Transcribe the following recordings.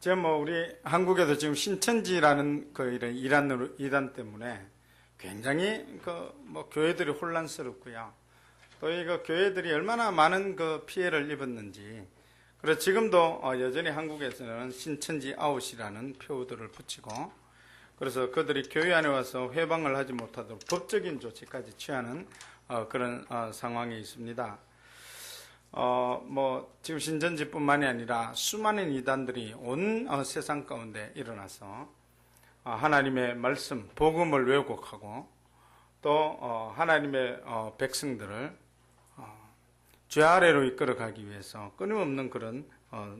지금 우리 한국에도 지금 신천지라는 이런 이단 때문에 굉장히 교회들이 혼란스럽고요. 또 이거 교회들이 얼마나 많은 피해를 입었는지. 그래서 지금도 여전히 한국에서는 신천지 아웃이라는 표어들을 붙이고, 그래서 그들이 교회 안에 와서 회방을 하지 못하도록 법적인 조치까지 취하는 그런 상황이 있습니다. 지금 신천지뿐만이 아니라 수많은 이단들이 온 세상 가운데 일어나서 하나님의 말씀, 복음을 왜곡하고 또 하나님의 백성들을 죄 아래로 이끌어가기 위해서 끊임없는 그런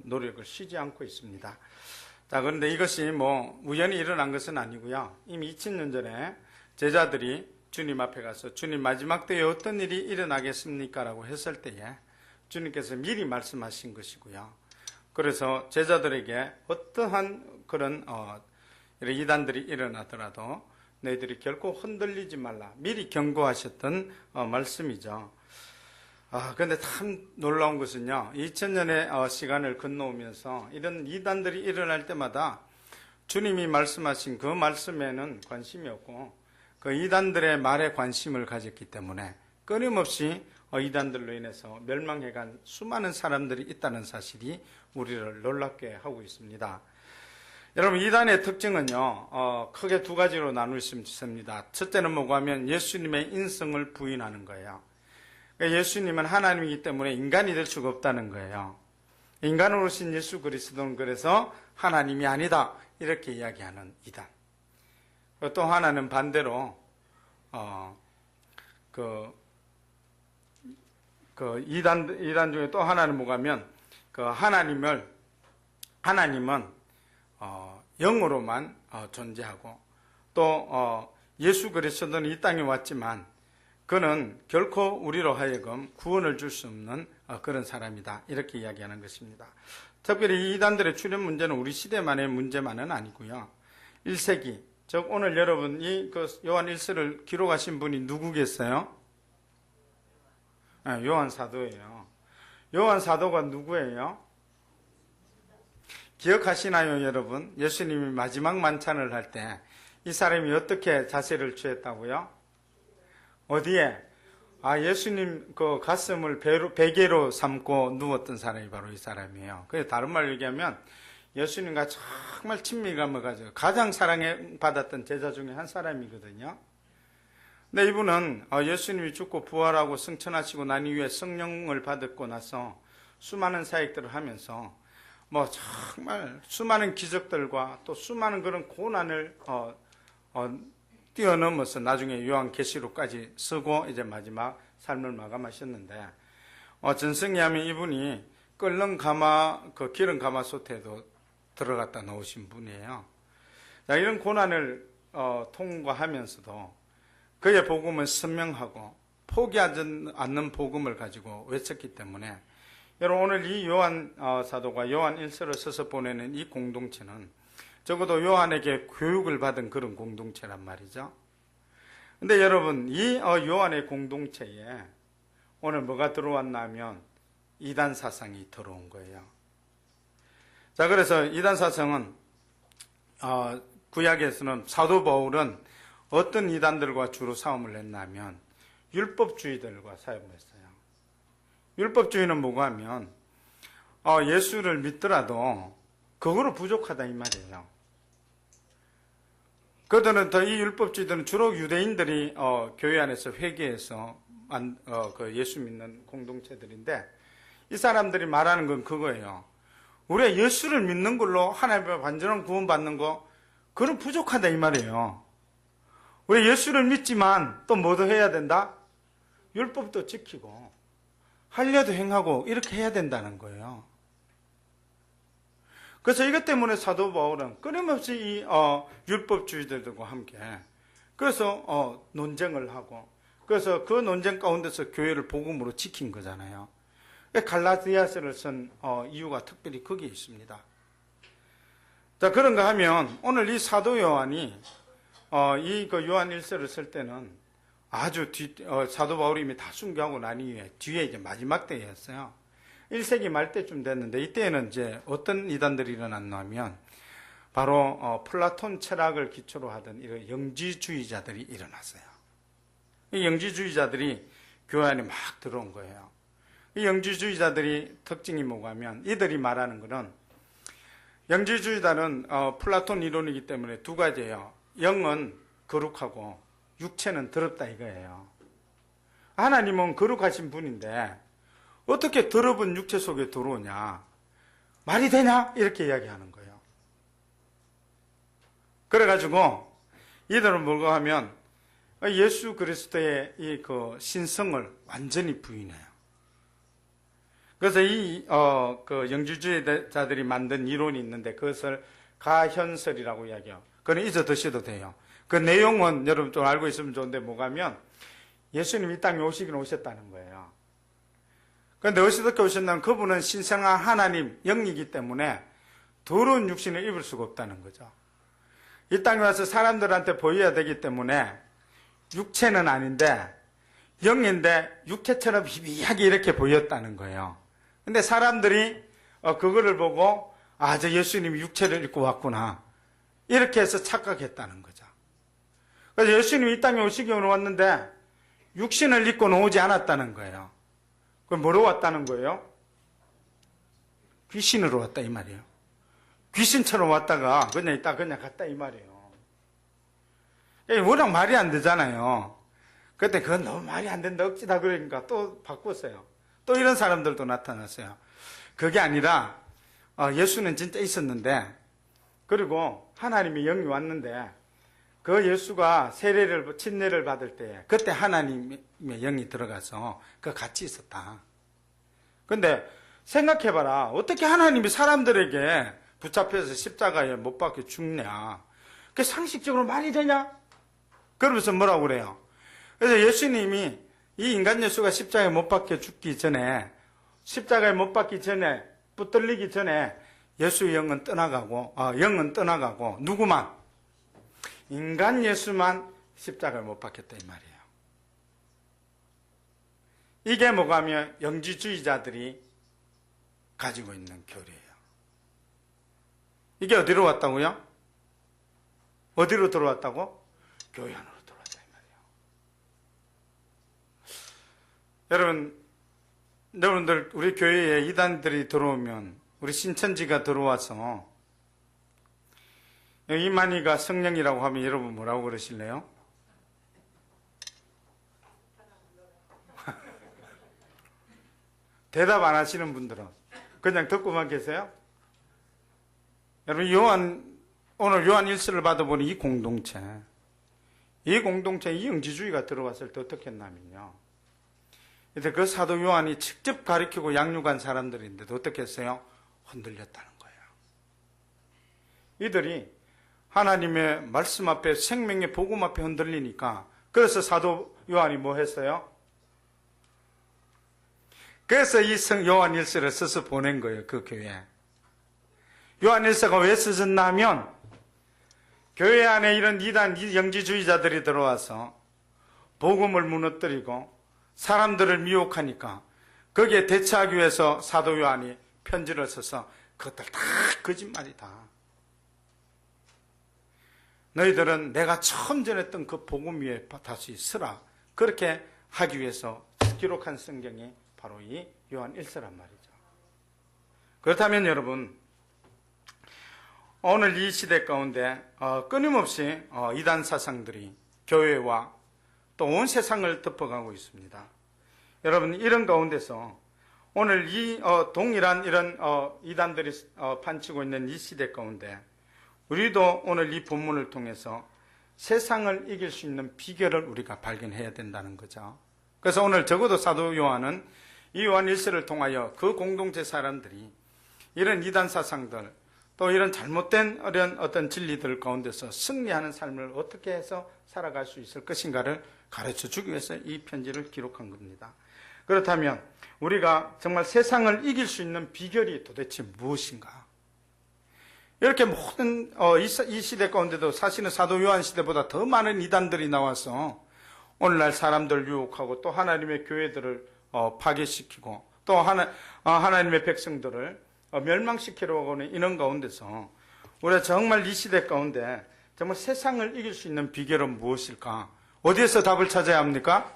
노력을 쉬지 않고 있습니다. 자, 그런데 이것이 우연히 일어난 것은 아니고요. 이미 2000년 전에 제자들이 주님 앞에 가서 주님 마지막 때에 어떤 일이 일어나겠습니까? 라고 했을 때에 주님께서 미리 말씀하신 것이고요. 그래서 제자들에게 어떠한 그런 이런 이단들이 일어나더라도 너희들이 결코 흔들리지 말라 미리 경고하셨던 말씀이죠. 그런데 참 놀라운 것은요, 2000년의 시간을 건너오면서 이런 이단들이 일어날 때마다 주님이 말씀하신 그 말씀에는 관심이 없고 그 이단들의 말에 관심을 가졌기 때문에 끊임없이 이단들로 인해서 멸망해간 수많은 사람들이 있다는 사실이 우리를 놀랍게 하고 있습니다. 여러분, 이단의 특징은요, 크게 두 가지로 나눌 수 있습니다. 첫째는 뭐고 하면 예수님의 인성을 부인하는 거예요. 예수님은 하나님이기 때문에 인간이 될 수가 없다는 거예요. 인간으로 오신 예수 그리스도는 그래서 하나님이 아니다 이렇게 이야기하는 이단. 또 하나는 반대로 이단 중에 또 하나는 뭐가 하면 하나님은 영으로만 존재하고 또 예수 그리스도는 이 땅에 왔지만 그는 결코 우리로 하여금 구원을 줄 수 없는 그런 사람이다 이렇게 이야기하는 것입니다. 특별히 이 이단들의 출현 문제는 우리 시대만의 문제만은 아니고요. 1세기 즉 오늘 여러분이 요한 1서를 기록하신 분이 누구겠어요? 요한 사도예요. 요한 사도가 누구예요? 기억하시나요, 여러분? 예수님이 마지막 만찬을 할 때 이 사람이 어떻게 자세를 취했다고요? 어디에? 예수님 그 가슴을 베개로 삼고 누웠던 사람이 바로 이 사람이에요. 그래서 다른 말로 얘기하면 예수님과 정말 친밀감을 가지고 가장 사랑받았던 제자 중에 한 사람이거든요. 근데 이분은 예수님이 죽고 부활하고 승천하시고 난 이후에 성령을 받았고 나서 수많은 사역들을 하면서 정말 수많은 기적들과 또 수많은 그런 고난을 뛰어넘어서 나중에 요한계시록까지 쓰고 이제 마지막 삶을 마감하셨는데 전승에 하면 이분이 끓는 기름 가마솥에도 들어갔다 나오신 분이에요. 자, 이런 고난을 통과하면서도 그의 복음은 선명하고 포기하지 않는 복음을 가지고 외쳤기 때문에 여러분 오늘 이 요한 사도가 요한 1서를 써서 보내는 이 공동체는 적어도 요한에게 교육을 받은 그런 공동체란 말이죠. 근데 여러분 이 요한의 공동체에 오늘 뭐가 들어왔나 하면 이단 사상이 들어온 거예요. 자, 그래서 이단 사상은 구약에서는 사도 바울은 어떤 이단들과 주로 싸움을 했냐면 율법주의들과 싸움했어요. 율법주의는 뭐고 하면 예수를 믿더라도 그거로 부족하다 이 말이에요. 그들은 이 율법주의들은 주로 유대인들이 교회 안에서 회개해서 예수 믿는 공동체들인데 이 사람들이 말하는 건 그거예요. 우리가 예수를 믿는 걸로 하나님의 완전한 구원 받는 거 그건 부족하다 이 말이에요. 우리 예수를 믿지만 또 뭐도 해야 된다? 율법도 지키고 할례도 행하고 이렇게 해야 된다는 거예요. 그래서 이것 때문에 사도 바울은 끊임없이 이 율법주의들과 함께 그래서 논쟁을 하고 그래서 그 논쟁 가운데서 교회를 복음으로 지킨 거잖아요. 갈라디아서를 쓴 이유가 특별히 거기에 있습니다. 자, 그런가 하면 오늘 이 사도 요한이 요한 1서를 쓸 때는 아주 사도 바울이 이미 다 순교하고 난 이후에 뒤에 이제 마지막 때였어요. 1세기 말 때쯤 됐는데 이때에는 이제 어떤 이단들이 일어났나 하면 바로 플라톤 철학을 기초로 하던 이런 영지주의자들이 일어났어요. 이 영지주의자들이 교회 안에 막 들어온 거예요. 이 영지주의자들이 특징이 뭐가 하면 이들이 말하는 것은 영지주의자는 플라톤 이론이기 때문에 두 가지예요. 영은 거룩하고 육체는 더럽다 이거예요. 하나님은 거룩하신 분인데 어떻게 더러운 육체 속에 들어오냐? 말이 되냐? 이렇게 이야기하는 거예요. 그래가지고 이들은 뭐가 하면 예수 그리스도의 이 그 신성을 완전히 부인해요. 그래서 그 영지주의자들이 만든 이론이 있는데 그것을 가현설이라고 이야기해요. 그건 잊어 드셔도 돼요. 그 내용은 여러분 좀 알고 있으면 좋은데 뭐가면 예수님 이 땅에 오시긴 오셨다는 거예요. 그런데 어떻게 오셨냐면 그분은 신성한 하나님 영이기 때문에 더러운 육신을 입을 수가 없다는 거죠. 이 땅에 와서 사람들한테 보여야 되기 때문에 육체는 아닌데 영인데 육체처럼 희미하게 이렇게 보였다는 거예요. 근데 사람들이 그거를 보고 저 예수님이 육체를 입고 왔구나 이렇게 해서 착각했다는 거죠. 그래서 예수님이 이 땅에 오시기 위해 왔는데 육신을 입고는 오지 않았다는 거예요. 그럼 뭐로 왔다는 거예요? 귀신으로 왔다 이 말이에요. 귀신처럼 왔다가 그냥 있다 그냥 갔다 이 말이에요. 워낙 말이 안 되잖아요. 그때 그건 너무 말이 안 된다 억지다 그러니까 또 바꿨어요. 또 이런 사람들도 나타났어요. 그게 아니라 예수는 진짜 있었는데 그리고 하나님의 영이 왔는데 그 예수가 침례를 받을 때 그때 하나님의 영이 들어가서 그 같이 있었다. 근데 생각해봐라. 어떻게 하나님이 사람들에게 붙잡혀서 십자가에 못 박혀 죽냐. 그게 상식적으로 말이 되냐? 그러면서 뭐라고 그래요? 그래서 예수님이 이 인간 예수가 십자가에 못 박혀 죽기 전에 십자가에 못 박기 전에 붙들리기 전에 예수의 영은 떠나가고 누구만? 인간 예수만 십자가에 못 박혔다 이 말이에요. 이게 뭐가 하면 영지주의자들이 가지고 있는 교리예요. 이게 어디로 왔다고요? 어디로 들어왔다고? 교회 안으로 들어왔다 이 말이에요. 여러분들 우리 교회에 이단들이 들어오면 우리 신천지가 들어와서 이만희가 성령이라고 하면 여러분 뭐라고 그러실래요? 대답 안 하시는 분들은 그냥 듣고만 계세요? 여러분 오늘 요한 1서를 받아보니 이 공동체 이 영지주의가 들어왔을 때 어떻게 했냐면요. 이제 그 사도 요한이 직접 가르치고 양육한 사람들인데도 어떻게 했어요? 흔들렸다는 거예요. 이들이 하나님의 말씀 앞에 생명의 복음 앞에 흔들리니까 그래서 사도 요한이 뭐 했어요? 그래서 이 요한 1서를 써서 보낸 거예요. 그 교회에. 요한 1서가 왜 쓰셨나 하면 교회 안에 이런 이단 영지주의자들이 들어와서 복음을 무너뜨리고 사람들을 미혹하니까 거기에 대처하기 위해서 사도 요한이 편지를 써서 그것들 다 거짓말이다. 너희들은 내가 처음 전했던 그 복음 위에 다시 쓰라. 그렇게 하기 위해서 기록한 성경이 바로 이 요한 1서란 말이죠. 그렇다면 여러분 오늘 이 시대 가운데 끊임없이 이단 사상들이 교회와 또 온 세상을 덮어가고 있습니다. 여러분 이런 가운데서 오늘 이 동일한 이런 이단들이 판치고 있는 이 시대 가운데 우리도 오늘 이 본문을 통해서 세상을 이길 수 있는 비결을 우리가 발견해야 된다는 거죠. 그래서 오늘 적어도 사도 요한은 이 요한 1서를 통하여 그 공동체 사람들이 이런 이단 사상들 또 이런 잘못된 어떤 진리들 가운데서 승리하는 삶을 어떻게 해서 살아갈 수 있을 것인가를 가르쳐 주기 위해서 이 편지를 기록한 겁니다. 그렇다면 우리가 정말 세상을 이길 수 있는 비결이 도대체 무엇인가? 이렇게 모든 이 시대 가운데도 사실은 사도 요한 시대보다 더 많은 이단들이 나와서 오늘날 사람들 유혹하고 또 하나님의 교회들을 파괴시키고 또 하나님의 백성들을 멸망시키려고 하는 이런 가운데서 우리가 정말 이 시대 가운데 정말 세상을 이길 수 있는 비결은 무엇일까? 어디에서 답을 찾아야 합니까?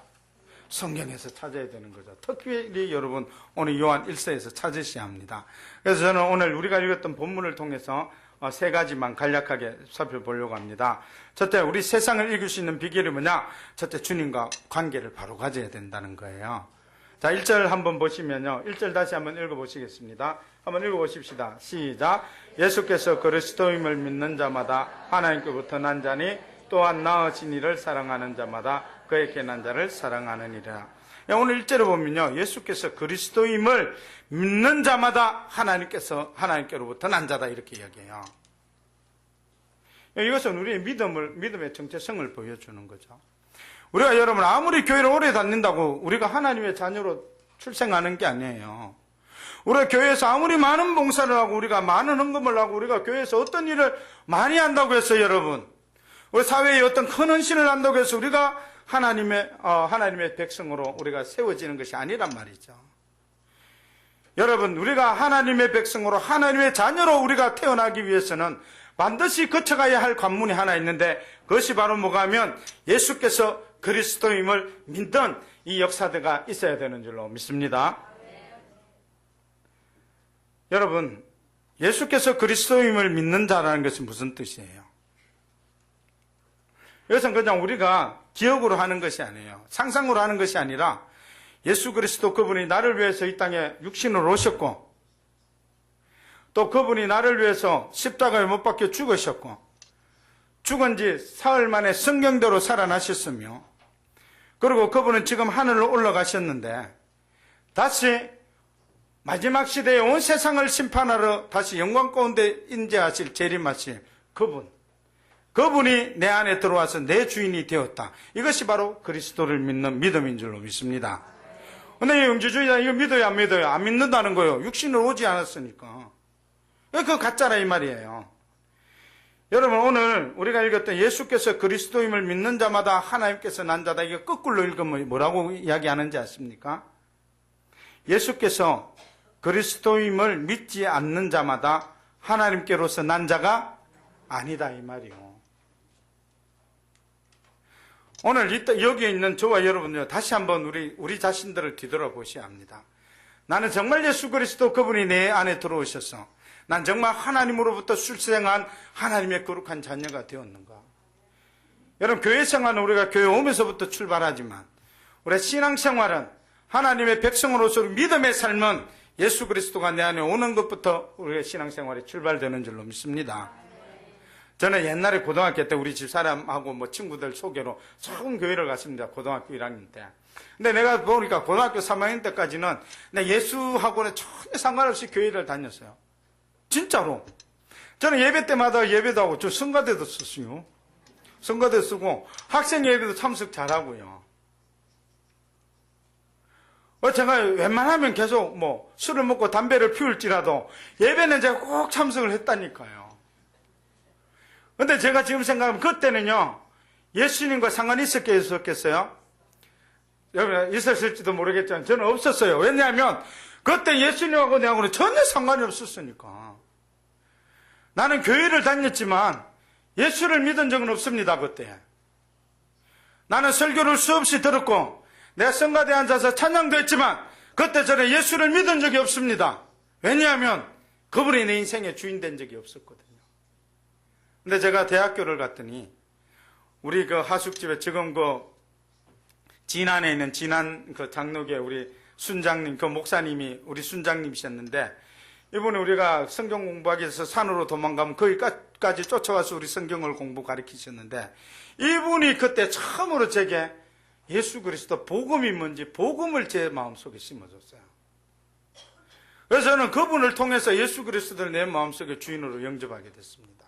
성경에서 찾아야 되는 거죠. 특별히 여러분 오늘 요한 1서에서 찾으셔야 합니다. 그래서 저는 오늘 우리가 읽었던 본문을 통해서 세 가지만 간략하게 살펴보려고 합니다. 첫째, 우리 세상을 이길 수 있는 비결이 뭐냐? 첫째, 주님과 관계를 바로 가져야 된다는 거예요. 자, 1절 한번 보시면요. 1절 다시 한번 읽어보시겠습니다. 한번 읽어보십시다. 시작. 예수께서 그리스도임을 믿는 자마다 하나님께부터 난 자니 또한 나으신 이를 사랑하는 자마다 그에게 난 자를 사랑하느니라. 오늘 1절에 보면요. 예수께서 그리스도임을 믿는 자마다 하나님께로부터 난 자다 이렇게 이야기해요. 이것은 우리의 믿음의 정체성을 보여주는 거죠. 우리가 여러분 아무리 교회를 오래 다닌다고 우리가 하나님의 자녀로 출생하는 게 아니에요. 우리가 교회에서 아무리 많은 봉사를 하고 우리가 많은 헌금을 하고 우리가 교회에서 어떤 일을 많이 한다고 해서 여러분 우리 사회에 어떤 큰 헌신을 한다고 해서 우리가 하나님의 백성으로 우리가 세워지는 것이 아니란 말이죠. 여러분 우리가 하나님의 백성으로 하나님의 자녀로 우리가 태어나기 위해서는 반드시 거쳐가야 할 관문이 하나 있는데 그것이 바로 뭐가 하면 예수께서 그리스도임을 믿던 이 역사대가 있어야 되는 줄로 믿습니다. 여러분 예수께서 그리스도임을 믿는 자라는 것이 무슨 뜻이에요? 이것은 그냥 우리가 기억으로 하는 것이 아니에요. 상상으로 하는 것이 아니라 예수 그리스도 그분이 나를 위해서 이 땅에 육신으로 오셨고 또 그분이 나를 위해서 십자가에 못 박혀 죽으셨고 죽은 지 사흘 만에 성경대로 살아나셨으며 그리고 그분은 지금 하늘로 올라가셨는데 다시 마지막 시대에 온 세상을 심판하러 다시 영광 가운데 인재하실 재림하실 그분이 내 안에 들어와서 내 주인이 되었다. 이것이 바로 그리스도를 믿는 믿음인 줄로 믿습니다. 근데 영주주의자 이거 믿어요 안 믿어요? 안 믿는다는 거예요. 육신으로 오지 않았으니까. 그거 가짜라 이 말이에요. 여러분 오늘 우리가 읽었던 예수께서 그리스도임을 믿는 자마다 하나님께서 난 자다. 이게 거꾸로 읽으면 뭐라고 이야기하는지 아십니까? 예수께서 그리스도임을 믿지 않는 자마다 하나님께로서 난 자가 아니다 이 말이요. 오늘 여기에 있는 저와 여러분요 다시 한번 우리 자신들을 뒤돌아보셔야 합니다. 나는 정말 예수 그리스도 그분이 내 안에 들어오셔서 난 정말 하나님으로부터 출생한 하나님의 거룩한 자녀가 되었는가? 여러분 교회 생활은 우리가 교회 오면서부터 출발하지만 우리 신앙생활은 하나님의 백성으로서 믿음의 삶은 예수 그리스도가 내 안에 오는 것부터 우리의 신앙생활이 출발되는 줄로 믿습니다. 저는 옛날에 고등학교 때 우리 집사람하고 친구들 소개로 처음 교회를 갔습니다. 고등학교 1학년 때. 근데 내가 보니까 고등학교 3학년 때까지는 내 예수하고는 전혀 상관없이 교회를 다녔어요. 진짜로. 저는 예배 때마다 예배도 하고, 저 성가대도 썼어요. 성가대 쓰고, 학생 예배도 참석 잘하고요. 제가 웬만하면 계속 술을 먹고 담배를 피울지라도 예배는 제가 꼭 참석을 했다니까요. 근데 제가 지금 생각하면 그때는요, 예수님과 상관이 있었겠어요? 여러분, 있었을지도 모르겠지만 저는 없었어요. 왜냐하면 그때 예수님하고 내하고는 전혀 상관이 없었으니까. 나는 교회를 다녔지만 예수를 믿은 적은 없습니다, 그때. 나는 설교를 수없이 들었고 내가 성가대에 앉아서 찬양도 했지만 그때 저는 예수를 믿은 적이 없습니다. 왜냐하면 그분이 내 인생의 주인 된 적이 없었거든요. 근데 제가 대학교를 갔더니 우리 그 하숙집에 지금 진안에 있는 진안 장로교회 우리 순장님, 목사님이 우리 순장님이셨는데 이번에 우리가 성경 공부하기 위해서 산으로 도망가면 거기까지 쫓아와서 우리 성경을 공부 가르치셨는데 이분이 그때 처음으로 제게 예수 그리스도 복음이 뭔지 복음을 제 마음속에 심어줬어요. 그래서 저는 그분을 통해서 예수 그리스도를 내 마음속에 주인으로 영접하게 됐습니다.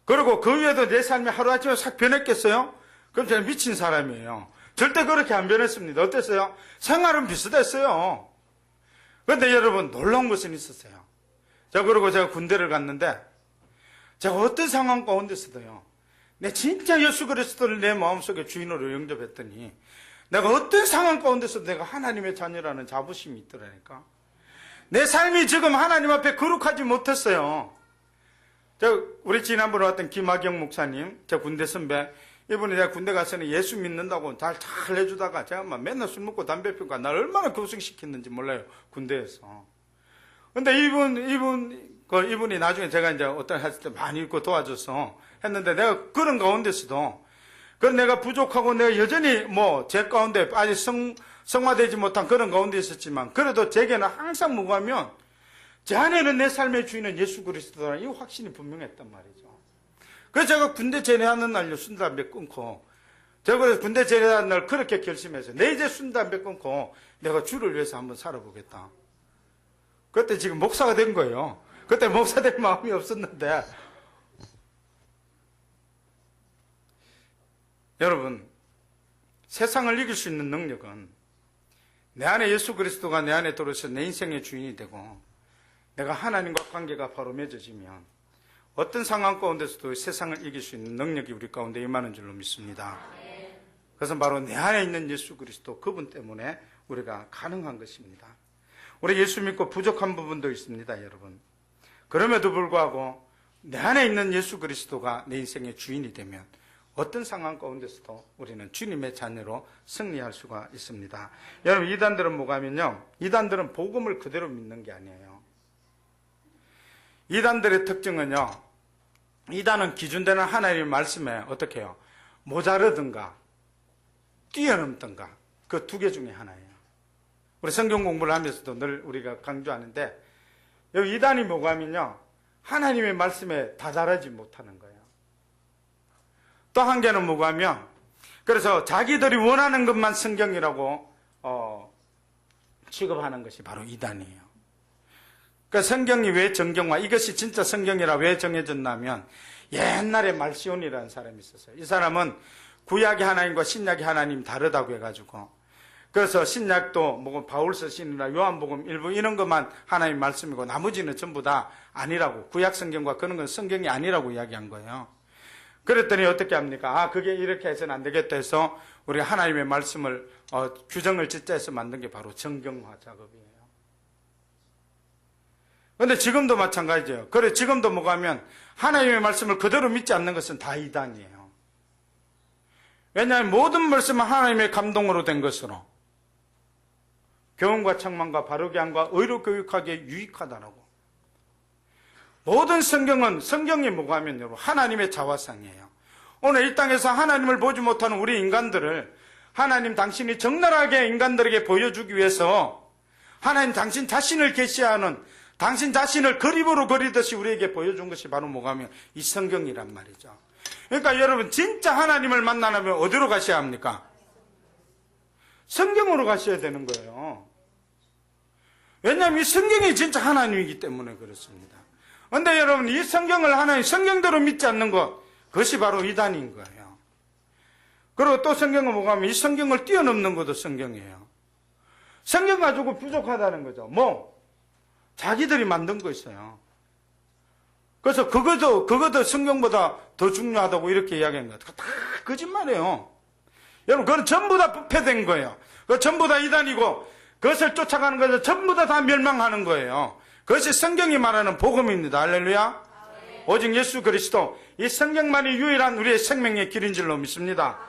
그리고 그 위에도 내 삶이 하루아침에 싹 변했겠어요? 그럼 저는 미친 사람이에요. 절대 그렇게 안 변했습니다. 어땠어요? 생활은 비슷했어요. 그런데 여러분 놀라운 것은 있었어요. 그리고 제가 군대를 갔는데 제가 어떤 상황 가운데서도요. 내 진짜 예수 그리스도를 내 마음속에 주인으로 영접했더니 내가 어떤 상황 가운데서 내가 하나님의 자녀라는 자부심이 있더라니까. 내 삶이 지금 하나님 앞에 거룩하지 못했어요. 우리 지난번에 왔던 김학영 목사님, 저 군대 선배, 이분이 내가 군대 가서는 예수 믿는다고 잘 해주다가 제가 막 맨날 술 먹고 담배 피우고 날 얼마나 고생시켰는지 몰라요, 군대에서. 근데 이분이 나중에 제가 이제 어떤 했을 때 많이 읽고 도와줘서 했는데 내가 그런 가운데서도 내가 부족하고 내가 여전히 제 가운데 아직 성화되지 못한 그런 가운데 있었지만 그래도 제게는 항상 뭐가면 제 안에는 내 삶의 주인은 예수 그리스도라는 이 확신이 분명했단 말이죠. 그래서 제가 군대 제대하는 날요 술 담배 끊고 제가 군대 제대하는 날 그렇게 결심해서 내 이제 술 담배 끊고 내가 주를 위해서 한번 살아보겠다. 그때 지금 목사가 된 거예요. 그때 목사 될 마음이 없었는데 여러분, 세상을 이길 수 있는 능력은 내 안에 예수 그리스도가 내 안에 들어서 내 인생의 주인이 되고 내가 하나님과 관계가 바로 맺어지면 어떤 상황 가운데서도 세상을 이길 수 있는 능력이 우리 가운데 임하는 줄로 믿습니다. 그것은 바로 내 안에 있는 예수 그리스도 그분 때문에 우리가 가능한 것입니다. 우리 예수 믿고 부족한 부분도 있습니다, 여러분. 그럼에도 불구하고 내 안에 있는 예수 그리스도가 내 인생의 주인이 되면 어떤 상황 가운데서도 우리는 주님의 자녀로 승리할 수가 있습니다. 여러분, 이단들은 뭐가 하면요, 이단들은 복음을 그대로 믿는 게 아니에요. 이단들의 특징은요, 이단은 기준되는 하나님의 말씀에 어떻게 해요? 모자르든가 뛰어넘든가 그 두 개 중에 하나예요. 우리 성경 공부를 하면서도 늘 우리가 강조하는데 여기 이단이 뭐가 하면요, 하나님의 말씀에 다다르지 못하는 거예요. 또 한 개는 뭐가 하면 그래서 자기들이 원하는 것만 성경이라고 취급하는 것이 바로 이단이에요. 그러니까 성경이 왜 정경화, 이것이 진짜 성경이라 왜 정해졌냐면 옛날에 말시온이라는 사람이 있었어요. 이 사람은 구약의 하나님과 신약의 하나님 다르다고 해가지고 그래서 신약도 뭐 바울서 신이나 요한복음 일부 이런 것만 하나님 말씀이고 나머지는 전부 다 아니라고, 구약 성경과 그런 건 성경이 아니라고 이야기한 거예요. 그랬더니 어떻게 합니까? 그게 이렇게 해서는 안 되겠다 해서 우리 하나님의 말씀을 규정을 짓자해서 만든 게 바로 정경화 작업이에요. 그런데 지금도 마찬가지예요. 그래, 지금도 뭐가 하면 하나님의 말씀을 그대로 믿지 않는 것은 다 이단이에요. 왜냐하면 모든 말씀은 하나님의 감동으로 된 것으로 교훈과 책망과 바르게 함과 의로 교육하기에 유익하다라고. 모든 성경이 뭐가 하면 여러분 하나님의 자화상이에요. 오늘 이 땅에서 하나님을 보지 못하는 우리 인간들을 하나님 당신이 적나라하게 인간들에게 보여주기 위해서 하나님 당신 자신을 계시하는, 당신 자신을 그림으로 그리듯이 우리에게 보여준 것이 바로 뭐가 하면 이 성경이란 말이죠. 그러니까 여러분 진짜 하나님을 만나려면 어디로 가셔야 합니까? 성경으로 가셔야 되는 거예요. 왜냐하면 이 성경이 진짜 하나님이기 때문에 그렇습니다. 그런데 여러분 이 성경을 하나님 성경대로 믿지 않는 것, 그것이 바로 이단인 거예요. 그리고 또 성경은 뭐가 하면 이 성경을 뛰어넘는 것도 성경이에요. 성경 가지고 부족하다는 거죠. 자기들이 만든 거 있어요. 그래서 그것도 성경보다 더 중요하다고 이렇게 이야기한 거예요. 다 거짓말이에요. 여러분 그건 전부 다 부패된 거예요. 그건 전부 다 이단이고 그것을 쫓아가는 것은 전부 다 멸망하는 거예요. 그것이 성경이 말하는 복음입니다. 할렐루야. 오직 예수 그리스도, 이 성경만이 유일한 우리의 생명의 길인 줄로 믿습니다.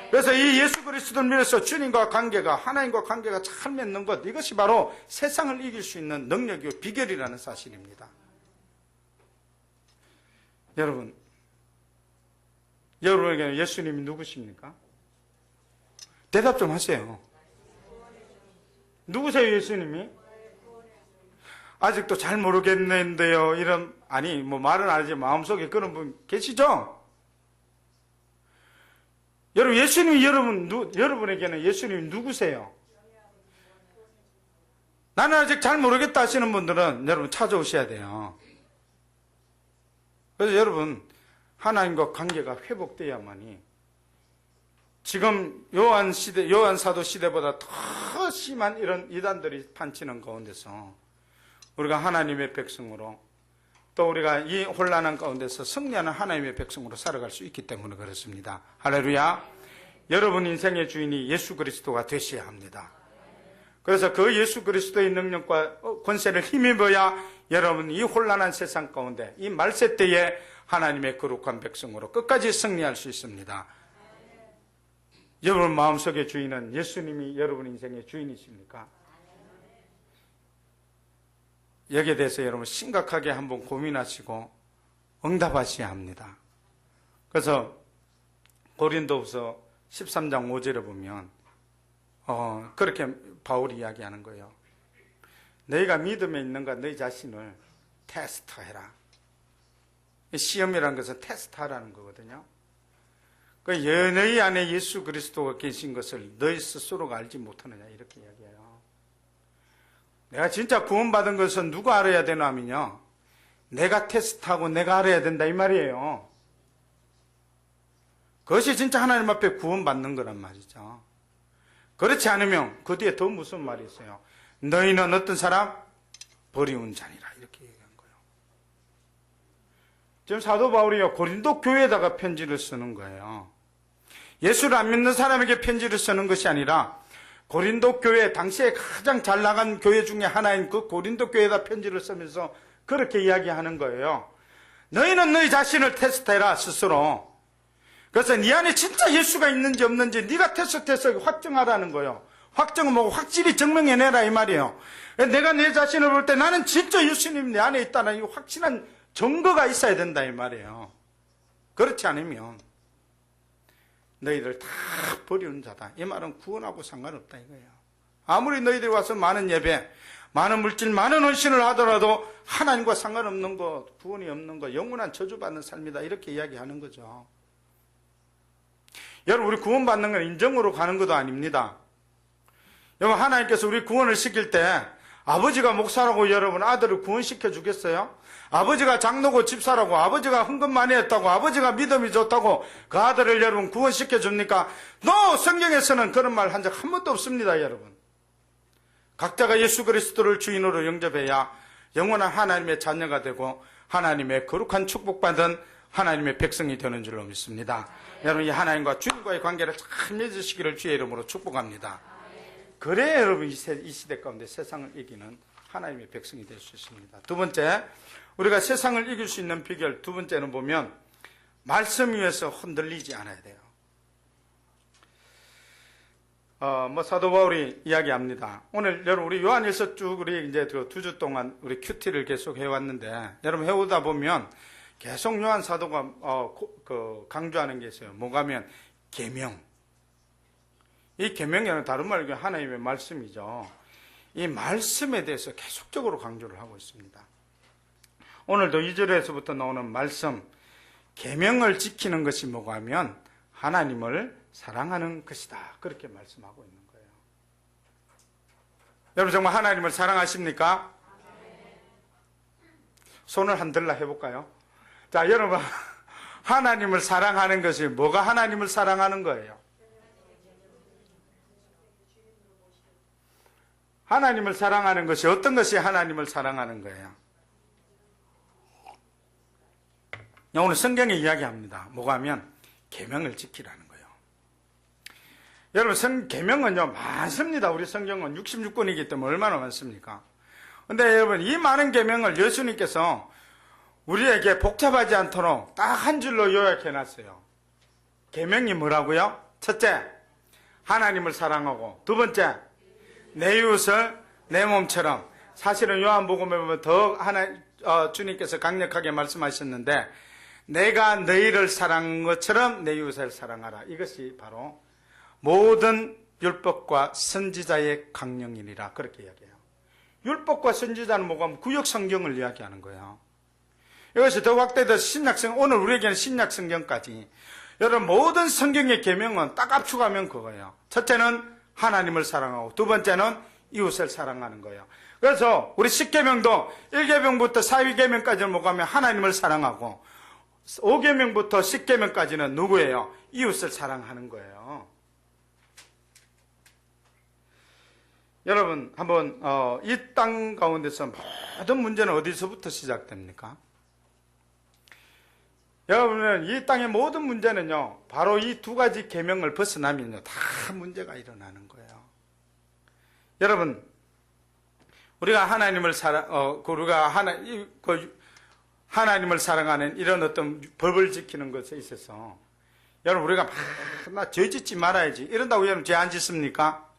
그래서 이 예수 그리스도를 믿어서 주님과 관계가, 하나님과 관계가 잘 맺는 것, 이것이 바로 세상을 이길 수 있는 능력이고 비결이라는 사실입니다. 여러분에게는 예수님이 누구십니까? 대답 좀 하세요. 누구세요, 예수님이? 아직도 잘 모르겠는데요. 말은 안 하지 마음속에 그런 분 계시죠? 여러분, 예수님이 여러분에게는 예수님이 누구세요? 나는 아직 잘 모르겠다 하시는 분들은 여러분 찾아오셔야 돼요. 그래서 여러분, 하나님과 관계가 회복돼야만이 지금 요한 사도 시대보다 더 심한 이런 이단들이 판치는 가운데서 우리가 하나님의 백성으로 또 우리가 이 혼란한 가운데서 승리하는 하나님의 백성으로 살아갈 수 있기 때문에 그렇습니다. 할렐루야. 여러분 인생의 주인이 예수 그리스도가 되셔야 합니다. 그래서 그 예수 그리스도의 능력과 권세를 힘입어야 여러분 이 혼란한 세상 가운데 이 말세 때에 하나님의 거룩한 백성으로 끝까지 승리할 수 있습니다. 여러분 마음속의 주인은 예수님이 여러분 인생의 주인이십니까? 여기에 대해서 여러분 심각하게 한번 고민하시고 응답하셔야 합니다. 그래서 고린도후서 13장 5절에 보면 그렇게 바울이 이야기하는 거예요. 너희가 믿음에 있는가 너희 자신을 테스트해라. 시험이라는 것은 테스트하라는 거거든요. 너희 안에 예수 그리스도가 계신 것을 너희 스스로가 알지 못하느냐 이렇게 이야기해요. 내가 진짜 구원받은 것은 누가 알아야 되나 하면요, 내가 테스트하고 내가 알아야 된다 이 말이에요. 그것이 진짜 하나님 앞에 구원받는 거란 말이죠. 그렇지 않으면 그 뒤에 더 무슨 말이 있어요. 너희는 어떤 사람? 버리운 자니라 이렇게 얘기한 거예요. 지금 사도 바울이요 고린도 교회에다가 편지를 쓰는 거예요. 예수를 안 믿는 사람에게 편지를 쓰는 것이 아니라 고린도 교회, 당시에 가장 잘 나간 교회 중에 하나인 그 고린도 교회에다 편지를 쓰면서 그렇게 이야기하는 거예요. 너희는 너희 자신을 테스트해라 스스로. 그래서 네 안에 진짜 예수가 있는지 없는지 네가 테스트해서 확정하라는 거예요. 확정은 뭐고 확실히 증명해내라 이 말이에요. 내가 내 자신을 볼 때 나는 진짜 예수님 내 안에 있다는 이 확실한 증거가 있어야 된다 이 말이에요. 그렇지 않으면 너희들 다 버리는 자다. 이 말은 구원하고 상관없다 이거예요. 아무리 너희들이 와서 많은 예배, 많은 물질, 많은 헌신을 하더라도 하나님과 상관없는 거, 구원이 없는 거, 영원한 저주받는 삶이다 이렇게 이야기하는 거죠. 여러분 우리 구원받는 건 인정으로 가는 것도 아닙니다. 여러분 하나님께서 우리 구원을 시킬 때 아버지가 목사라고 여러분 아들을 구원시켜 주겠어요? 아버지가 장로고 집사라고, 아버지가 헌금 많이 했다고, 아버지가 믿음이 좋다고 그 아들을 여러분 구원시켜 줍니까? 성경에서는 그런 말 한 적 한 번도 없습니다 여러분. 각자가 예수 그리스도를 주인으로 영접해야 영원한 하나님의 자녀가 되고 하나님의 거룩한 축복받은 하나님의 백성이 되는 줄로 믿습니다. 여러분 이 하나님과 주님과의 관계를 잘 맺으시기를 주의 이름으로 축복합니다. 그래야 여러분 이 시대 가운데 세상을 이기는 하나님의 백성이 될 수 있습니다. 두 번째, 우리가 세상을 이길 수 있는 비결 두 번째는 보면 말씀 위에서 흔들리지 않아야 돼요. 사도 바울이 이야기합니다. 오늘 여러분 우리 요한일서 쭉 우리 이제 그 2주 동안 우리 큐티를 계속 해왔는데 여러분 해오다 보면 계속 요한 사도가 강조하는 게 있어요. 뭐가면 계명. 이 계명은 다른 말로 하나님의 말씀이죠. 이 말씀에 대해서 계속적으로 강조를 하고 있습니다. 오늘도 2절에서부터 나오는 말씀, 계명을 지키는 것이 뭐가면 하나님을 사랑하는 것이다. 그렇게 말씀하고 있는 거예요. 여러분 정말 하나님을 사랑하십니까? 손을 흔들라 해볼까요? 자, 여러분 하나님을 사랑하는 것이 뭐가 하나님을 사랑하는 거예요? 하나님을 사랑하는 것이 어떤 것이 하나님을 사랑하는 거예요? 오늘 성경에 이야기합니다. 뭐가 하면 계명을 지키라는 거예요. 여러분 계명은요 많습니다. 우리 성경은 66권이기 때문에 얼마나 많습니까? 근데 여러분 이 많은 계명을 예수님께서 우리에게 복잡하지 않도록 딱 한 줄로 요약해 놨어요. 계명이 뭐라고요? 첫째, 하나님을 사랑하고, 두 번째, 내 이웃을 내 몸처럼. 사실은 요한복음에 보면 더 주님께서 강력하게 말씀하셨는데 내가 너희를 사랑한 것처럼 내 이웃을 사랑하라. 이것이 바로 모든 율법과 선지자의 강령이니라. 그렇게 이야기해요. 율법과 선지자는 뭐가 하면 구약 성경을 이야기하는 거예요. 이것이 더 확대돼서 신약성경, 오늘 우리에게는 신약성경까지. 여러분 모든 성경의 계명은 딱 압축하면 그거예요. 첫째는 하나님을 사랑하고, 두 번째는 이웃을 사랑하는 거예요. 그래서 우리 10계명도 1계명부터 4계명까지는 뭐가 하면 하나님을 사랑하고, 5계명부터 10계명까지는 누구예요? 이웃을 사랑하는 거예요. 여러분 한번 이 땅 가운데서 모든 문제는 어디서부터 시작됩니까? 여러분은 이 땅의 모든 문제는요, 바로 이 두 가지 계명을 벗어나면요, 다 문제가 일어나는 거예요. 여러분, 우리가 하나님을 하나님을 사랑하는 이런 어떤 법을 지키는 것에 있어서, 여러분, 우리가 나 죄 짓지 말아야지. 이런다고 여러분 죄 안 짓습니까?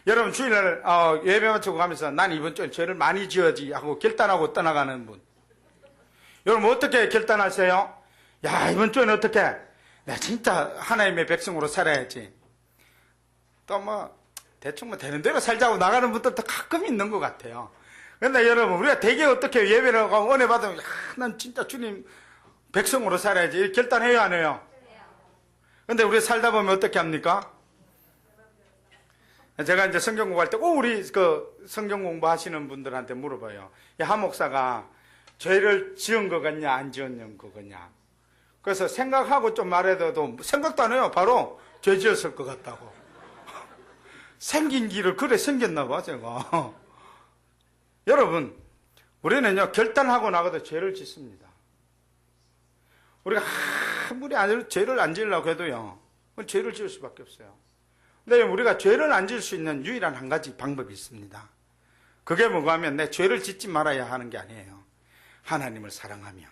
여러분, 주일날, 예배 마치고 가면서 난 이번 주에 죄를 많이 지어야지 하고 결단하고 떠나가는 분. 여러분, 어떻게 결단하세요? 야, 이번 주에는 어떻게? 내가 진짜 하나님의 백성으로 살아야지. 또 대충 되는 대로 살자고 나가는 분들도 가끔 있는 것 같아요. 그런데 여러분, 우리가 되게 어떻게 예배를 하고 은혜 받으면, 난 진짜 주님 백성으로 살아야지. 이렇게 결단해요, 안 해요? 근데 우리 살다 보면 어떻게 합니까? 제가 이제 성경 공부할 때 꼭 우리 성경 공부하시는 분들한테 물어봐요. 한 목사가 죄를 지은 거 같냐, 안 지은 거 같냐. 그래서 생각하고 좀 말해도 생각도 안 해요. 바로 죄 지었을 것 같다고. 생긴 길을 그래 생겼나 봐, 제가. 여러분, 우리는요, 결단하고 나가도 죄를 짓습니다. 우리가 아무리 죄를 안 지으려고 해도요, 죄를 지을 수밖에 없어요. 근데 우리가 죄를 안 지을 수 있는 유일한 한 가지 방법이 있습니다. 그게 뭐가 하면 내 죄를 짓지 말아야 하는 게 아니에요. 하나님을 사랑하며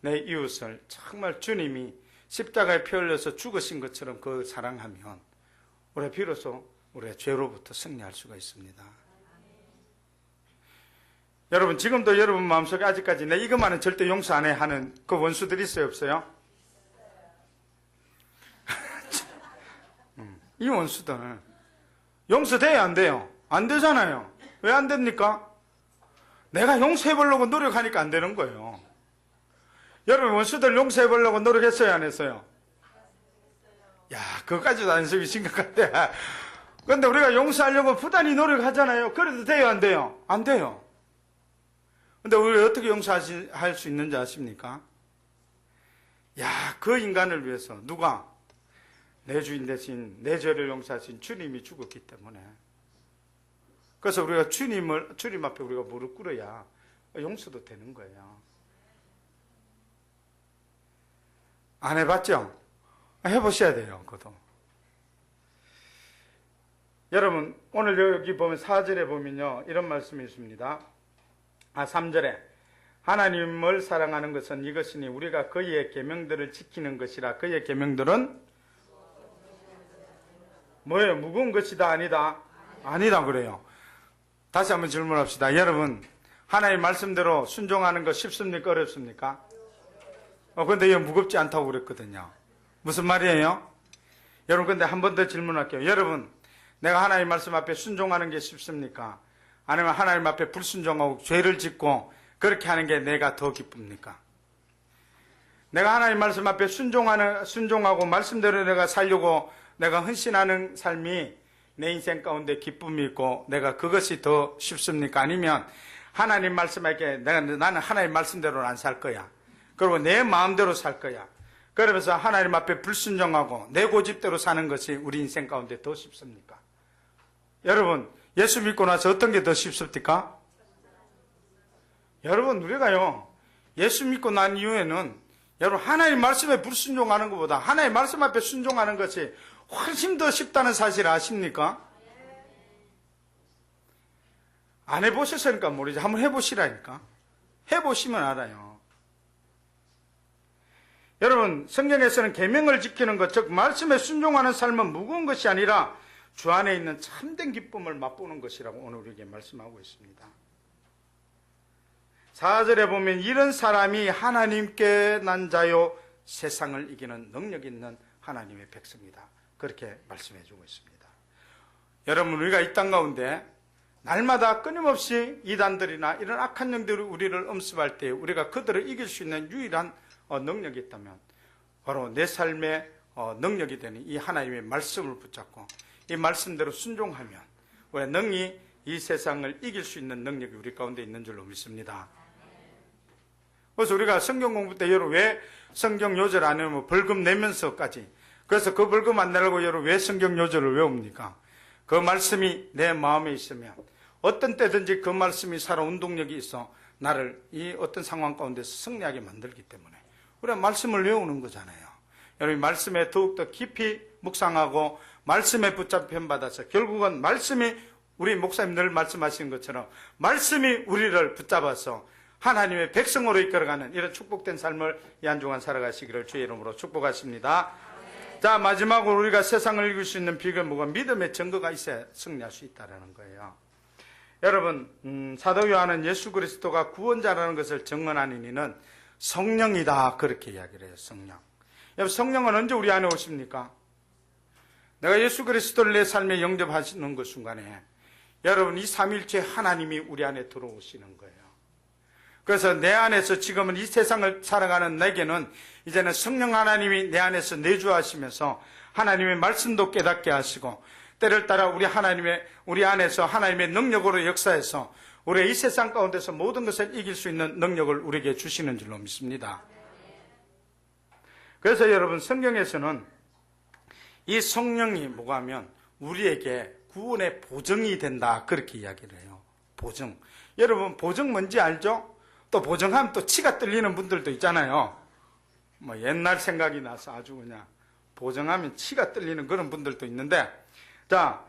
내 이웃을 정말 주님이 십자가에 피 흘려서 죽으신 것처럼 그 사랑하면 우리가 비로소 우리가 죄로부터 승리할 수가 있습니다. 여러분, 지금도 여러분 마음속에 아직까지 내 이것만은 절대 용서 안 해 하는 그 원수들이 있어요, 없어요? 이 원수들 용서돼요, 안 돼요? 안 되잖아요. 왜 안 됩니까? 내가 용서해 보려고 노력하니까 안 되는 거예요. 여러분, 원수들 용서해 보려고 노력했어요, 안 했어요? 야, 그거까지도 안 쓰기 심각한데. 그런데 우리가 용서하려고 부단히 노력하잖아요. 그래도 돼요, 안 돼요? 안 돼요. 근데 우리가 어떻게 용서할 수 있는지 아십니까? 야, 그 인간을 위해서 누가? 내 주인 대신 내 죄를 용서하신 주님이 죽었기 때문에. 그래서 우리가 주님 앞에 우리가 무릎 꿇어야 용서도 되는 거예요. 안 해봤죠? 해보셔야 돼요, 그것도. 여러분, 오늘 여기 보면 4절에 보면요, 이런 말씀이 있습니다. 3절에 하나님을 사랑하는 것은 이것이니 우리가 그의 계명들을 지키는 것이라. 그의 계명들은 뭐예요? 무거운 것이다, 아니다? 아니다 그래요. 다시 한번 질문합시다. 여러분, 하나님 말씀대로 순종하는 거 쉽습니까? 어렵습니까? 근데 이거 무겁지 않다고 그랬거든요. 무슨 말이에요? 여러분, 근데 한 번 더 질문할게요. 여러분, 내가 하나님 말씀 앞에 순종하는 게 쉽습니까? 아니면 하나님 앞에 불순종하고 죄를 짓고 그렇게 하는 게 내가 더 기쁩니까? 내가 하나님 말씀 앞에 순종하고 말씀대로 내가 살려고 내가 헌신하는 삶이 내 인생 가운데 기쁨이 있고 내가 그것이 더 쉽습니까? 아니면 하나님 말씀에 나는 하나님 말씀대로는 안 살 거야. 그리고 내 마음대로 살 거야. 그러면서 하나님 앞에 불순종하고 내 고집대로 사는 것이 우리 인생 가운데 더 쉽습니까? 여러분, 예수 믿고 나서 어떤 게 더 쉽습니까? 여러분, 우리가요, 예수 믿고 난 이후에는 여러분, 하나님 말씀에 불순종하는 것보다 하나님 말씀 앞에 순종하는 것이 훨씬 더 쉽다는 사실 아십니까? 안 해보셨으니까 모르지. 한번 해보시라니까. 해보시면 알아요. 여러분, 성경에서는 계명을 지키는 것, 즉 말씀에 순종하는 삶은 무거운 것이 아니라 주 안에 있는 참된 기쁨을 맛보는 것이라고 오늘 우리에게 말씀하고 있습니다. 4절에 보면 이런 사람이 하나님께 난 자요 세상을 이기는 능력 있는 하나님의 백성이다. 그렇게 말씀해 주고 있습니다. 여러분, 우리가 이 땅 가운데 날마다 끊임없이 이단들이나 이런 악한 영들이 우리를 엄습할 때 우리가 그들을 이길 수 있는 유일한 능력이 있다면 바로 내 삶의 능력이 되는 이 하나님의 말씀을 붙잡고 이 말씀대로 순종하면 우리가 능히 이 세상을 이길 수 있는 능력이 우리 가운데 있는 줄로 믿습니다. 그래서 우리가 성경 공부 때 여러분 왜 성경 요절 안 외우면 벌금 내면서까지, 그래서 그 벌금 안 내려고 여러분 왜 성경 요절을 외웁니까? 그 말씀이 내 마음에 있으면 어떤 때든지 그 말씀이 살아 운동력이 있어 나를 이 어떤 상황 가운데서 승리하게 만들기 때문에 우리가 말씀을 외우는 거잖아요. 여러분, 말씀에 더욱더 깊이 묵상하고 말씀에 붙잡힘 받아서 결국은 말씀이, 우리 목사님 늘 말씀하시는 것처럼 말씀이 우리를 붙잡아서 하나님의 백성으로 이끌어가는 이런 축복된 삶을 이 한 주간 살아가시기를 주의 이름으로 축복하십니다. 자, 마지막으로 우리가 세상을 이길 수 있는 비결은 뭐가? 믿음의 증거가 있어야 승리할 수 있다는 거예요. 여러분, 사도 요한은 예수 그리스도가 구원자라는 것을 증언하는 이는 성령이다, 그렇게 이야기를 해요. 성령. 여러분, 성령은 언제 우리 안에 오십니까? 내가 예수 그리스도를 내 삶에 영접하시는 그 순간에 여러분, 이 삼일체 하나님이 우리 안에 들어오시는 거예요. 그래서 내 안에서 지금은 이 세상을 살아가는 내게는 이제는 성령 하나님이 내 안에서 내주하시면서 하나님의 말씀도 깨닫게 하시고 때를 따라 우리 안에서 하나님의 능력으로 역사해서 우리가 이 세상 가운데서 모든 것을 이길 수 있는 능력을 우리에게 주시는 줄로 믿습니다. 그래서 여러분, 성경에서는 이 성령이 뭐가 하면 우리에게 구원의 보증이 된다, 그렇게 이야기를 해요. 보증. 여러분, 보증 뭔지 알죠? 또 보증하면 또 치가 떨리는 분들도 있잖아요. 뭐 옛날 생각이 나서 아주 그냥 보증하면 치가 떨리는 그런 분들도 있는데, 자,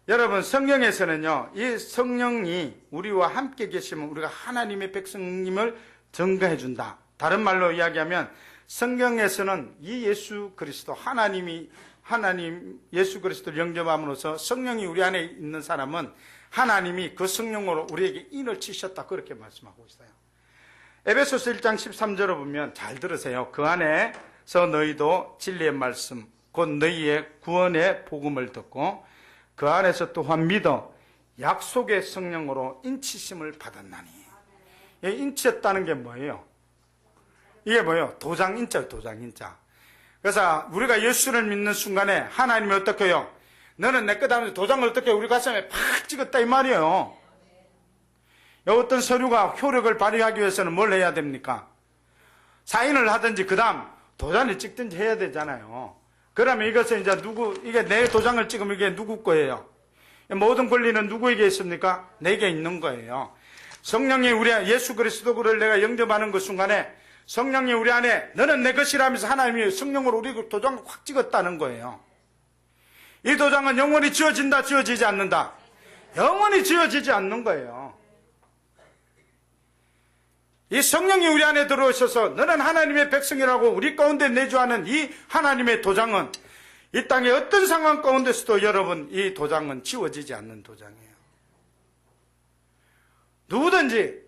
여러분, 성경에서는요, 이 성령이 우리와 함께 계시면 우리가 하나님의 백성임을 증거해 준다. 다른 말로 이야기하면 성경에서는 이 예수 그리스도, 하나님 예수 그리스도를 영접함으로써 성령이 우리 안에 있는 사람은 하나님이 그 성령으로 우리에게 인을 치셨다, 그렇게 말씀하고 있어요. 에베소서 1장 13절을 보면, 잘 들으세요. 그 안에서 너희도 진리의 말씀 곧 너희의 구원의 복음을 듣고 그 안에서 또한 믿어 약속의 성령으로 인치심을 받았나니. 인치했다는 게 뭐예요? 이게 뭐예요? 도장 인자예요. 도장 인자. 그래서 우리가 예수를 믿는 순간에 하나님이 어떻게 해요? 너는 내 거다 하면서 도장을 어떻게 우리 가슴에 팍 찍었다, 이 말이에요. 어떤 서류가 효력을 발휘하기 위해서는 뭘 해야 됩니까? 사인을 하든지 그 다음 도장을 찍든지 해야 되잖아요. 그러면 이것은 이제 이게 내 도장을 찍으면 이게 누구 거예요? 모든 권리는 누구에게 있습니까? 내게 있는 거예요. 성령이 예수 그리스도를 내가 영접하는 그 순간에 성령이 우리 안에 너는 내 것이라면서 하나님이 성령으로 우리 도장을 확 찍었다는 거예요. 이 도장은 영원히 지워진다, 지워지지 않는다? 영원히 지워지지 않는 거예요. 이 성령이 우리 안에 들어오셔서 너는 하나님의 백성이라고 우리 가운데 내주하는 이 하나님의 도장은 이 땅의 어떤 상황 가운데서도 여러분, 이 도장은 지워지지 않는 도장이에요. 누구든지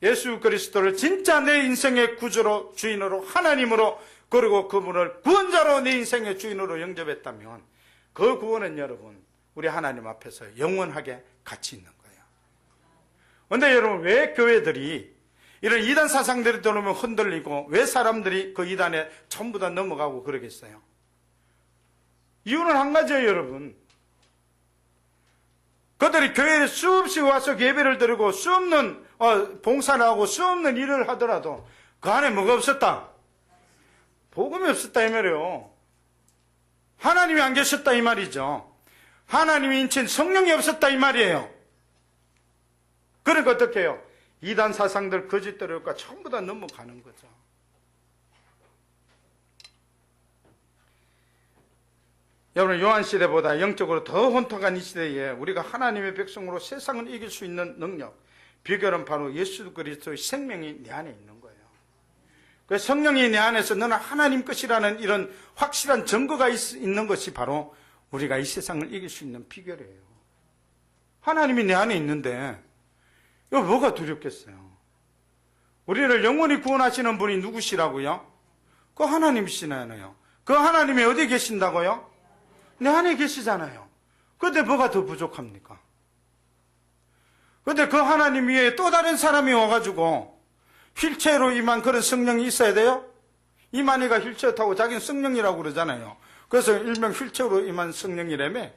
예수 그리스도를 진짜 내 인생의 구주로, 주인으로, 하나님으로, 그리고 그분을 구원자로 내 인생의 주인으로 영접했다면 그 구원은 여러분, 우리 하나님 앞에서 영원하게 가치 있는 거예요. 그런데 여러분, 왜 교회들이 이런 이단 사상들이 들어오면 흔들리고 왜 사람들이 그 이단에 전부 다 넘어가고 그러겠어요? 이유는 한 가지예요, 여러분. 그들이 교회에 수없이 와서 예배를 드리고 수없는 봉사를 하고 수없는 일을 하더라도 그 안에 뭐가 없었다? 복음이 없었다, 이 말이에요. 하나님이 안 계셨다, 이 말이죠. 하나님이 인친 성령이 없었다, 이 말이에요. 그러니까 어떻게 해요? 이단 사상들, 거짓들과 전부 다 넘어가는 거죠. 여러분, 요한시대보다 영적으로 더 혼탁한 이 시대에 우리가 하나님의 백성으로 세상을 이길 수 있는 능력, 비결은 바로 예수 그리스도의 생명이 내 안에 있는 거예요. 그래서 성령이 내 안에서 너는 하나님 것이라는 이런 확실한 증거가 있는 것이 바로 우리가 이 세상을 이길 수 있는 비결이에요. 하나님이 내 안에 있는데 이거 뭐가 두렵겠어요? 우리를 영원히 구원하시는 분이 누구시라고요? 그 하나님이시잖아요. 그 하나님이 어디 계신다고요? 내 안에 계시잖아요. 그런데 뭐가 더 부족합니까? 그런데 그 하나님 위에 또 다른 사람이 와가지고 휠체어로 임한 그런 성령이 있어야 돼요? 이만희가 휠체어 타고 자기는 성령이라고 그러잖아요. 그래서 일명 휠체어로 임한 성령이라며?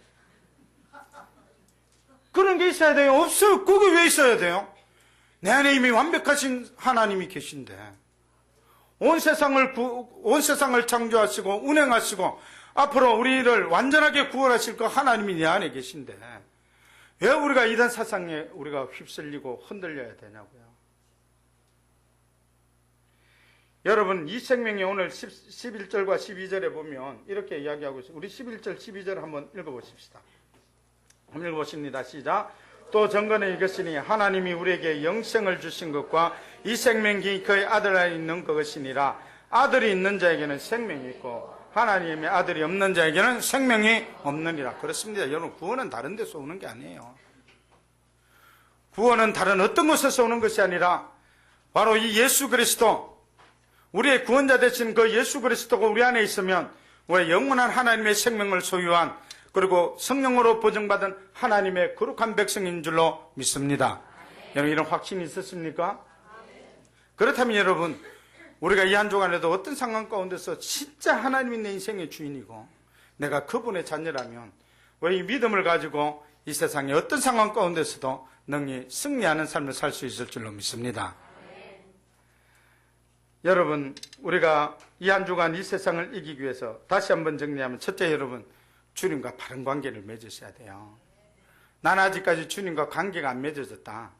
그런 게 있어야 돼요? 없어요. 그게 왜 있어야 돼요? 내 안에 이미 완벽하신 하나님이 계신데 온 세상을 창조하시고 운행하시고 앞으로 우리를 완전하게 구원하실 그 하나님이 내 안에 계신데 왜 우리가 이단 사상에 우리가 휩쓸리고 흔들려야 되냐고요. 여러분 이 생명이 오늘 11절과 12절에 보면 이렇게 이야기하고 있어요. 우리 11절 12절 한번 읽어보십시다. 한번 읽어보십니다. 시작. 또 정건에 이것이니 하나님이 우리에게 영생을 주신 것과 이 생명이 그의 아들 안에 있는 그것이니라. 아들이 있는 자에게는 생명이 있고 하나님의 아들이 없는 자에게는 생명이 없느니라. 그렇습니다. 여러분 구원은 다른 데서 오는 게 아니에요. 구원은 다른 어떤 곳에서 오는 것이 아니라 바로 이 예수 그리스도, 우리의 구원자 되신 그 예수 그리스도가 우리 안에 있으면 우리 영원한 하나님의 생명을 소유한, 그리고 성령으로 보증받은 하나님의 거룩한 백성인 줄로 믿습니다. 여러분 이런 확신이 있었습니까? 그렇다면 여러분 우리가 이 한 주간에도 어떤 상황 가운데서 진짜 하나님이 내 인생의 주인이고 내가 그분의 자녀라면 왜 이 믿음을 가지고 이 세상의 어떤 상황 가운데서도 능히 승리하는 삶을 살 수 있을 줄로 믿습니다. 여러분 우리가 이 한 주간 이 세상을 이기기 위해서 다시 한번 정리하면, 첫째 여러분 주님과 바른 관계를 맺으셔야 돼요. 나는 아직까지 주님과 관계가 안 맺어졌다.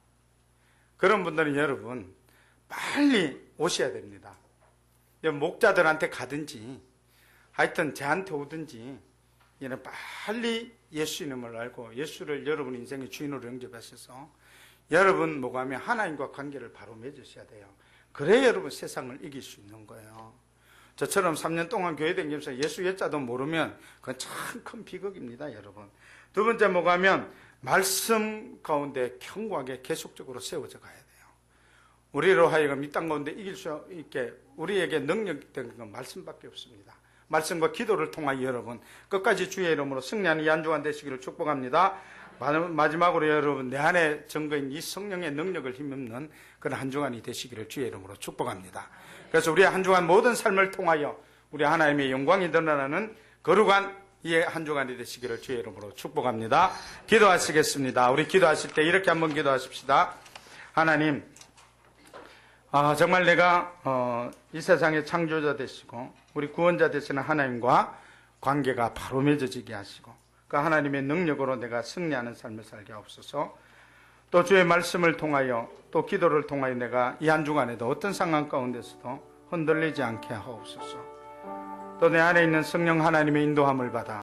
그런 분들은 여러분 빨리 오셔야 됩니다. 목자들한테 가든지 하여튼 저한테 오든지 이는 빨리 예수 이름을 알고 예수를 여러분 인생의 주인으로 영접하셔서 여러분 뭐가면 하나님과 관계를 바로 맺으셔야 돼요. 그래야 여러분 세상을 이길 수 있는 거예요. 저처럼 3년 동안 교회 다니면서 예수 예자도 모르면 그건 참 큰 비극입니다, 여러분. 두 번째 뭐가면 말씀 가운데 견고하게 계속적으로 세워져 가야 돼요. 우리로 하여금 이 땅 가운데 이길 수 있게 우리에게 능력된 건 말씀밖에 없습니다. 말씀과 기도를 통하여 여러분 끝까지 주의 이름으로 승리하는 이 한 주간 되시기를 축복합니다. 마지막으로 여러분 내 안에 증거인 이 성령의 능력을 힘입는 그런 한 주간이 되시기를 주의 이름으로 축복합니다. 그래서 우리 한 주간 모든 삶을 통하여 우리 하나님의 영광이 드러나는 거룩한 이 한 주간이 되시기를 주의 이름으로 축복합니다. 기도하시겠습니다. 우리 기도하실 때 이렇게 한번 기도하십시다. 하나님, 정말 내가 이 세상의 창조자 되시고 우리 구원자 되시는 하나님과 관계가 바로 맺어지게 하시고 그 하나님의 능력으로 내가 승리하는 삶을 살게 하옵소서. 또 주의 말씀을 통하여 또 기도를 통하여 내가 이 한 주간에도 어떤 상황 가운데서도 흔들리지 않게 하옵소서. 또 내 안에 있는 성령 하나님의 인도함을 받아